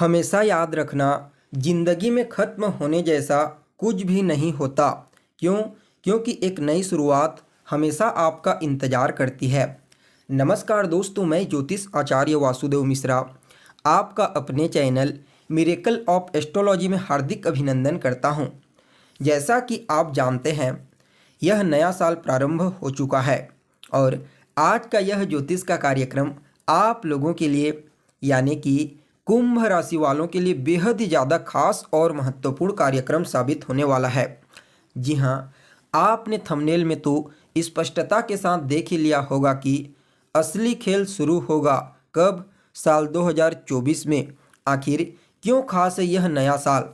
हमेशा याद रखना, जिंदगी में ख़त्म होने जैसा कुछ भी नहीं होता। क्यों? क्योंकि एक नई शुरुआत हमेशा आपका इंतज़ार करती है। नमस्कार दोस्तों, मैं ज्योतिष आचार्य वासुदेव मिश्रा आपका अपने चैनल मिरेकल ऑफ एस्ट्रोलॉजी में हार्दिक अभिनंदन करता हूं। जैसा कि आप जानते हैं, यह नया साल प्रारंभ हो चुका है और आज का यह ज्योतिष का कार्यक्रम आप लोगों के लिए यानी कि कुंभ राशि वालों के लिए बेहद ही ज़्यादा खास और महत्वपूर्ण कार्यक्रम साबित होने वाला है। जी हाँ, आपने थंबनेल में तो स्पष्टता के साथ देख ही लिया होगा कि असली खेल शुरू होगा कब? साल 2024 में। आखिर क्यों खास है यह नया साल?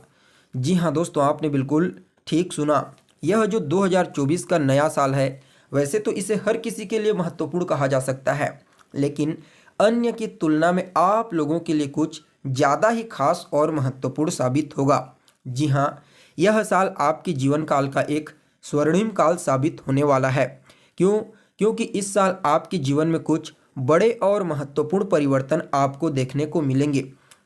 जी हाँ दोस्तों, आपने बिल्कुल ठीक सुना। यह जो 2024 का नया साल है, वैसे तो इसे हर किसी के लिए महत्वपूर्ण कहा जा सकता है, लेकिन अन्य की तुलना में आप लोगों के लिए कुछ ज़्यादा ही खास और महत्वपूर्ण साबित होगा। जी हाँ, यह साल आपके जीवन काल का एक स्वर्णिम काल साबित होने वाला है। क्यों? क्योंकि इस साल आपके जीवन में कुछ बड़े और महत्वपूर्ण परिवर्तन आपको देखने को मिलेंगे।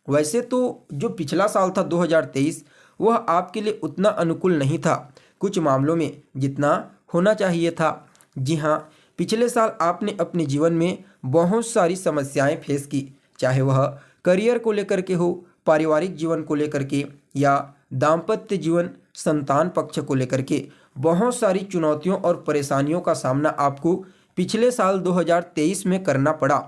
वैसे तो जो पिछला साल था 2023, वह आपके लिए उतना अनुकूल नहीं था कुछ मामलों में जितना होना चाहिए था। जी हाँ, पिछले साल आपने अपने जीवन में बहुत सारी समस्याएं फेस की, चाहे वह करियर को लेकर के हो, पारिवारिक जीवन को लेकर के या दाम्पत्य जीवन, संतान पक्ष को लेकर के। बहुत सारी चुनौतियों और परेशानियों का सामना आपको पिछले साल 2023 में करना पड़ा,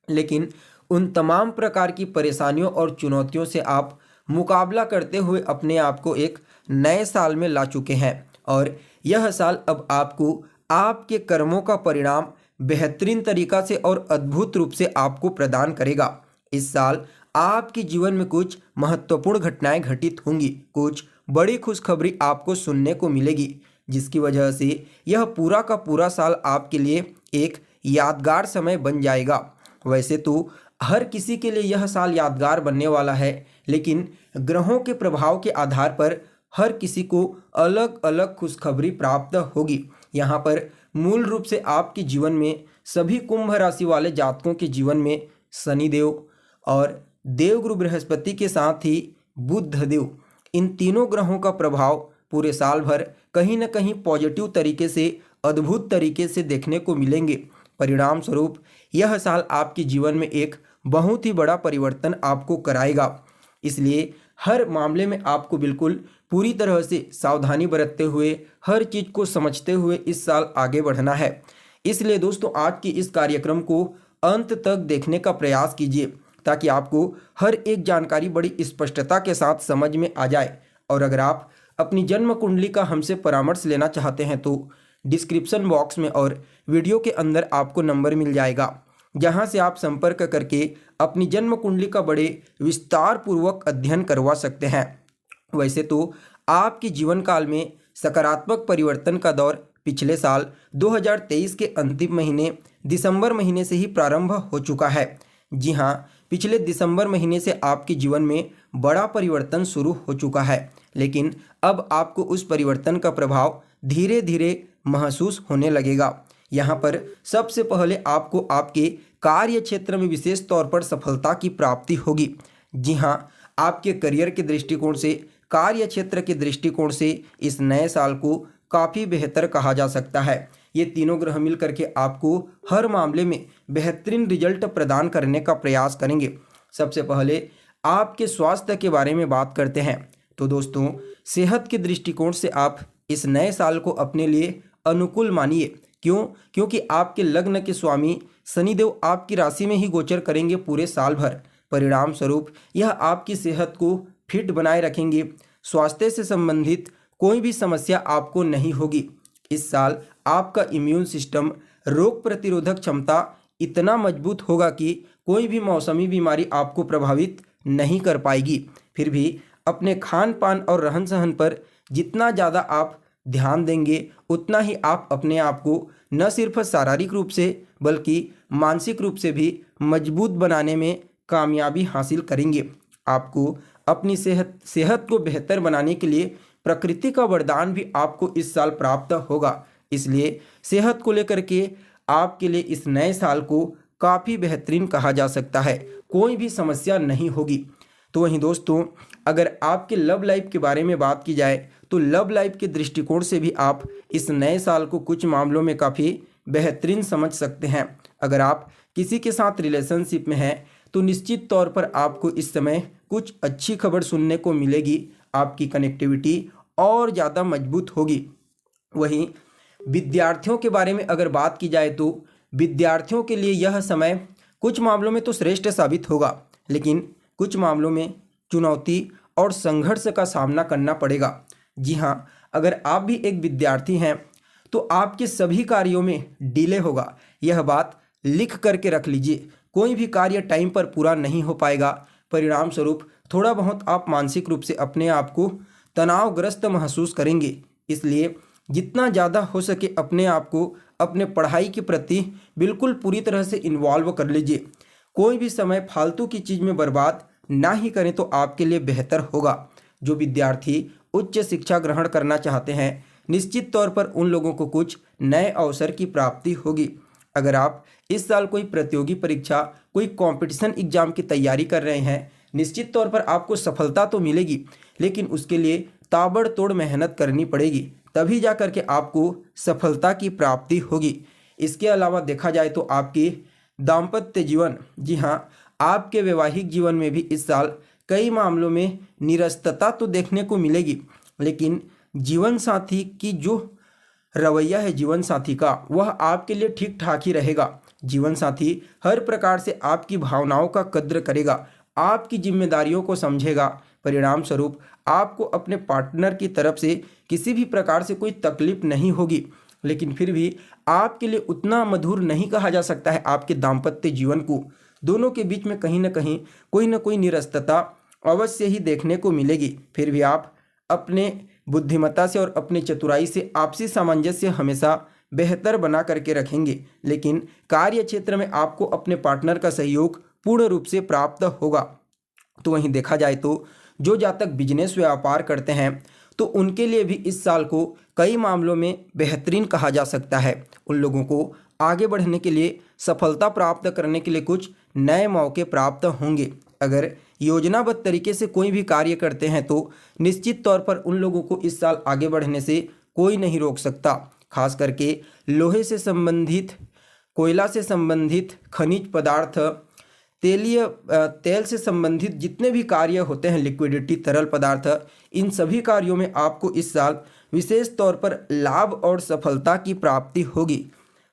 लेकिन उन तमाम प्रकार की परेशानियों और चुनौतियों से आप मुकाबला करते हुए अपने आप को एक नए साल में ला चुके हैं और यह साल अब आपको आपके कर्मों का परिणाम बेहतरीन तरीका से और अद्भुत रूप से आपको प्रदान करेगा। इस साल आपके जीवन में कुछ महत्वपूर्ण घटनाएं घटित होंगी, कुछ बड़ी खुशखबरी आपको सुनने को मिलेगी, जिसकी वजह से यह पूरा का पूरा साल आपके लिए एक यादगार समय बन जाएगा। वैसे तो हर किसी के लिए यह साल यादगार बनने वाला है, लेकिन ग्रहों के प्रभाव के आधार पर हर किसी को अलग अलग खुशखबरी प्राप्त होगी। यहाँ पर मूल रूप से आपके जीवन में सभी कुंभ राशि वाले जातकों के जीवन में शनिदेव और देवगुरु बृहस्पति के साथ ही बुध देव, इन तीनों ग्रहों का प्रभाव पूरे साल भर कहीं ना कहीं पॉजिटिव तरीके से, अद्भुत तरीके से देखने को मिलेंगे। परिणाम स्वरूप यह साल आपके जीवन में एक बहुत ही बड़ा परिवर्तन आपको कराएगा। इसलिए हर मामले में आपको बिल्कुल पूरी तरह से सावधानी बरतते हुए, हर चीज़ को समझते हुए इस साल आगे बढ़ना है। इसलिए दोस्तों, आज की इस कार्यक्रम को अंत तक देखने का प्रयास कीजिए ताकि आपको हर एक जानकारी बड़ी स्पष्टता के साथ समझ में आ जाए। और अगर आप अपनी जन्म कुंडली का हमसे परामर्श लेना चाहते हैं तो डिस्क्रिप्शन बॉक्स में और वीडियो के अंदर आपको नंबर मिल जाएगा, जहां से आप संपर्क करके अपनी जन्म कुंडली का बड़े विस्तार पूर्वक अध्ययन करवा सकते हैं। वैसे तो आपके जीवन काल में सकारात्मक परिवर्तन का दौर पिछले साल 2023 के अंतिम महीने दिसंबर महीने से ही प्रारंभ हो चुका है। जी हाँ, पिछले दिसंबर महीने से आपके जीवन में बड़ा परिवर्तन शुरू हो चुका है, लेकिन अब आपको उस परिवर्तन का प्रभाव धीरे धीरे महसूस होने लगेगा। यहाँ पर सबसे पहले आपको आपके कार्य क्षेत्र में विशेष तौर पर सफलता की प्राप्ति होगी। जी हाँ, आपके करियर के दृष्टिकोण से, कार्य क्षेत्र के दृष्टिकोण से इस नए साल को काफ़ी बेहतर कहा जा सकता है। ये तीनों ग्रह मिल करके आपको हर मामले में बेहतरीन रिजल्ट प्रदान करने का प्रयास करेंगे। सबसे पहले आपके स्वास्थ्य के बारे में बात करते हैं। तो दोस्तों, सेहत के दृष्टिकोण से आप इस नए साल को अपने लिए अनुकूल मानिए। क्यों? क्योंकि आपके लग्न के स्वामी शनिदेव आपकी राशि में ही गोचर करेंगे पूरे साल भर। परिणाम स्वरूप यह आपकी सेहत को फिट बनाए रखेंगे। स्वास्थ्य से संबंधित कोई भी समस्या आपको नहीं होगी। इस साल आपका इम्यून सिस्टम, रोग प्रतिरोधक क्षमता इतना मजबूत होगा कि कोई भी मौसमी बीमारी आपको प्रभावित नहीं कर पाएगी। फिर भी अपने खान पान और रहन सहन पर जितना ज़्यादा आप ध्यान देंगे, उतना ही आप अपने आप को न सिर्फ शारीरिक रूप से बल्कि मानसिक रूप से भी मजबूत बनाने में कामयाबी हासिल करेंगे। आपको अपनी सेहत को बेहतर बनाने के लिए प्रकृति का वरदान भी आपको इस साल प्राप्त होगा। इसलिए सेहत को लेकर के आपके लिए इस नए साल को काफ़ी बेहतरीन कहा जा सकता है। कोई भी समस्या नहीं होगी। तो वहीं दोस्तों, अगर आपके लव लाइफ के बारे में बात की जाए तो लव लाइफ के दृष्टिकोण से भी आप इस नए साल को कुछ मामलों में काफ़ी बेहतरीन समझ सकते हैं। अगर आप किसी के साथ रिलेशनशिप में हैं तो निश्चित तौर पर आपको इस समय कुछ अच्छी खबर सुनने को मिलेगी। आपकी कनेक्टिविटी और ज़्यादा मजबूत होगी। वहीं विद्यार्थियों के बारे में अगर बात की जाए तो विद्यार्थियों के लिए यह समय कुछ मामलों में तो श्रेष्ठ साबित होगा, लेकिन कुछ मामलों में चुनौती और संघर्ष का सामना करना पड़ेगा। जी हाँ, अगर आप भी एक विद्यार्थी हैं तो आपके सभी कार्यों में डिले होगा। यह बात लिख करके रख लीजिए। कोई भी कार्य टाइम पर पूरा नहीं हो पाएगा। परिणाम स्वरूप थोड़ा बहुत आप मानसिक रूप से अपने आप को तनावग्रस्त महसूस करेंगे। इसलिए जितना ज़्यादा हो सके अपने आप को अपने पढ़ाई के प्रति बिल्कुल पूरी तरह से इन्वॉल्व कर लीजिए। कोई भी समय फालतू की चीज़ में बर्बाद ना ही करें तो आपके लिए बेहतर होगा। जो विद्यार्थी उच्च शिक्षा ग्रहण करना चाहते हैं, निश्चित तौर पर उन लोगों को कुछ नए अवसर की प्राप्ति होगी। अगर आप इस साल कोई प्रतियोगी परीक्षा, कोई कंपटीशन एग्जाम की तैयारी कर रहे हैं, निश्चित तौर पर आपको सफलता तो मिलेगी, लेकिन उसके लिए ताबड़तोड़ मेहनत करनी पड़ेगी, तभी जा कर के आपको सफलता की प्राप्ति होगी। इसके अलावा देखा जाए तो आपकी दाम्पत्य जीवन, जी हाँ, आपके वैवाहिक जीवन में भी इस साल कई मामलों में निरस्तता तो देखने को मिलेगी, लेकिन जीवन साथी की जो रवैया है जीवन साथी का, वह आपके लिए ठीक ठाक ही रहेगा। जीवन साथी हर प्रकार से आपकी भावनाओं का कद्र करेगा, आपकी जिम्मेदारियों को समझेगा। परिणाम स्वरूप आपको अपने पार्टनर की तरफ से किसी भी प्रकार से कोई तकलीफ नहीं होगी, लेकिन फिर भी आपके लिए उतना मधुर नहीं कहा जा सकता है आपके दाम्पत्य जीवन को। दोनों के बीच में कहीं ना कोई निरस्तता अवश्य ही देखने को मिलेगी। फिर भी आप अपने बुद्धिमत्ता से और अपनी चतुराई से आपसी सामंजस्य हमेशा बेहतर बना करके रखेंगे, लेकिन कार्य क्षेत्र में आपको अपने पार्टनर का सहयोग पूर्ण रूप से प्राप्त होगा। तो वहीं देखा जाए तो जो जातक बिजनेस व्यापार करते हैं तो उनके लिए भी इस साल को कई मामलों में बेहतरीन कहा जा सकता है। उन लोगों को आगे बढ़ने के लिए, सफलता प्राप्त करने के लिए कुछ नए मौके प्राप्त होंगे। अगर योजनाबद्ध तरीके से कोई भी कार्य करते हैं तो निश्चित तौर पर उन लोगों को इस साल आगे बढ़ने से कोई नहीं रोक सकता। खास करके लोहे से संबंधित, कोयला से संबंधित, खनिज पदार्थ, तेल से संबंधित जितने भी कार्य होते हैं, लिक्विडिटी, तरल पदार्थ, इन सभी कार्यों में आपको इस साल विशेष तौर पर लाभ और सफलता की प्राप्ति होगी।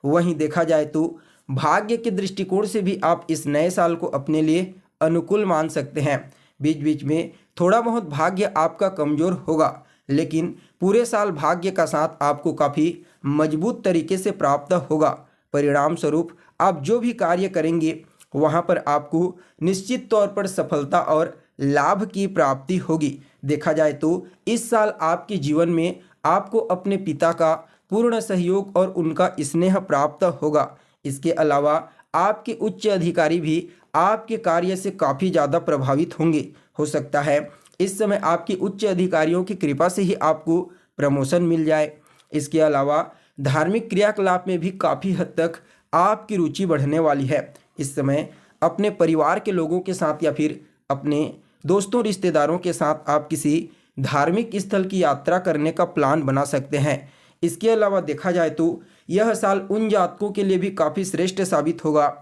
वहीं देखा जाए तो भाग्य के दृष्टिकोण से भी आप इस नए साल को अपने लिए अनुकूल मान सकते हैं। बीच बीच में थोड़ा बहुत भाग्य आपका कमज़ोर होगा, लेकिन पूरे साल भाग्य का साथ आपको काफ़ी मजबूत तरीके से प्राप्त होगा। परिणाम स्वरूप आप जो भी कार्य करेंगे वहाँ पर आपको निश्चित तौर पर सफलता और लाभ की प्राप्ति होगी। देखा जाए तो इस साल आपके जीवन में आपको अपने पिता का पूर्ण सहयोग और उनका स्नेह प्राप्त होगा। इसके अलावा आपके उच्च अधिकारी भी आपके कार्य से काफ़ी ज़्यादा प्रभावित होंगे। हो सकता है इस समय आपके उच्च अधिकारियों की कृपा से ही आपको प्रमोशन मिल जाए। इसके अलावा धार्मिक क्रियाकलाप में भी काफ़ी हद तक आपकी रुचि बढ़ने वाली है। इस समय अपने परिवार के लोगों के साथ या फिर अपने दोस्तों रिश्तेदारों के साथ आप किसी धार्मिक स्थल की यात्रा करने का प्लान बना सकते हैं। इसके अलावा देखा जाए तो यह साल उन जातकों के लिए भी काफ़ी श्रेष्ठ साबित होगा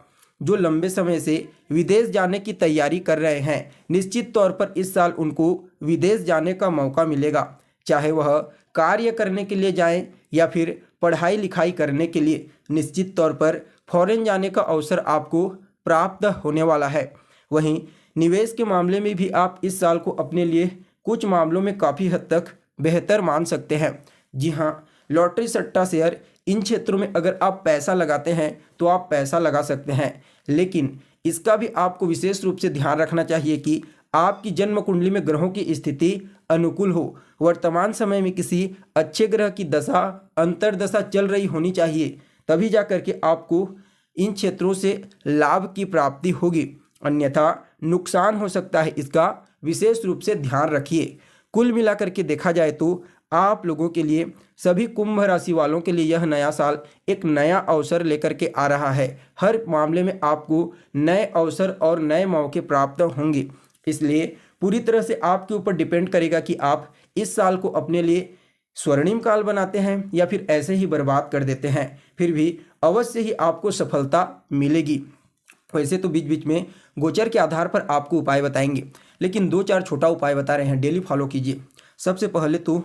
जो लंबे समय से विदेश जाने की तैयारी कर रहे हैं। निश्चित तौर पर इस साल उनको विदेश जाने का मौका मिलेगा, चाहे वह कार्य करने के लिए जाएं या फिर पढ़ाई लिखाई करने के लिए। निश्चित तौर पर फॉरेन जाने का अवसर आपको प्राप्त होने वाला है। वहीं निवेश के मामले में भी आप इस साल को अपने लिए कुछ मामलों में काफ़ी हद तक बेहतर मान सकते हैं। जी हाँ, लॉटरी, सट्टा, शेयर, इन क्षेत्रों में अगर आप पैसा लगाते हैं तो आप पैसा लगा सकते हैं, लेकिन इसका भी आपको विशेष रूप से ध्यान रखना चाहिए कि आपकी जन्म कुंडली में ग्रहों की स्थिति अनुकूल हो। वर्तमान समय में किसी अच्छे ग्रह की दशा, अंतर्दशा चल रही होनी चाहिए, तभी जा करके आपको इन क्षेत्रों से लाभ की प्राप्ति होगी, अन्यथा नुकसान हो सकता है। इसका विशेष रूप से ध्यान रखिए। कुल मिलाकर के देखा जाए तो आप लोगों के लिए, सभी कुंभ राशि वालों के लिए यह नया साल एक नया अवसर लेकर के आ रहा है। हर मामले में आपको नए अवसर और नए मौके प्राप्त होंगे। इसलिए पूरी तरह से आपके ऊपर डिपेंड करेगा कि आप इस साल को अपने लिए स्वर्णिम काल बनाते हैं या फिर ऐसे ही बर्बाद कर देते हैं। फिर भी अवश्य ही आपको सफलता मिलेगी। वैसे तो बीच बीच में गोचर के आधार पर आपको उपाय बताएंगे, लेकिन 2-4 छोटा उपाय बता रहे हैं, डेली फॉलो कीजिए। सबसे पहले तो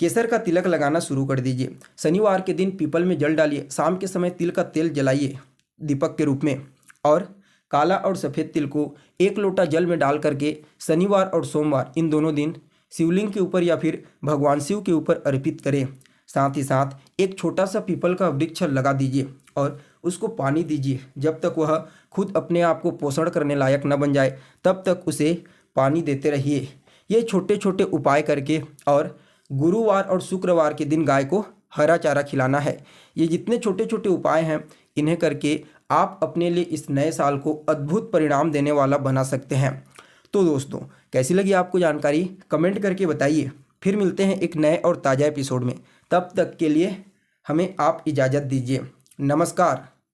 केसर का तिलक लगाना शुरू कर दीजिए। शनिवार के दिन पीपल में जल डालिए, शाम के समय तिल का तेल जलाइए दीपक के रूप में, और काला और सफ़ेद तिल को 1 लोटा जल में डाल करके शनिवार और सोमवार इन दोनों दिन शिवलिंग के ऊपर या फिर भगवान शिव के ऊपर अर्पित करें। साथ ही साथ एक छोटा सा पीपल का वृक्ष लगा दीजिए और उसको पानी दीजिए। जब तक वह खुद अपने आप को पोषण करने लायक न बन जाए तब तक उसे पानी देते रहिए। ये छोटे छोटे उपाय करके, और गुरुवार और शुक्रवार के दिन गाय को हरा चारा खिलाना है। ये जितने छोटे छोटे उपाय हैं, इन्हें करके आप अपने लिए इस नए साल को अद्भुत परिणाम देने वाला बना सकते हैं। तो दोस्तों, कैसी लगी आपको जानकारी, कमेंट करके बताइए। फिर मिलते हैं एक नए और ताज़ा एपिसोड में। तब तक के लिए हमें आप इजाज़त दीजिए। नमस्कार।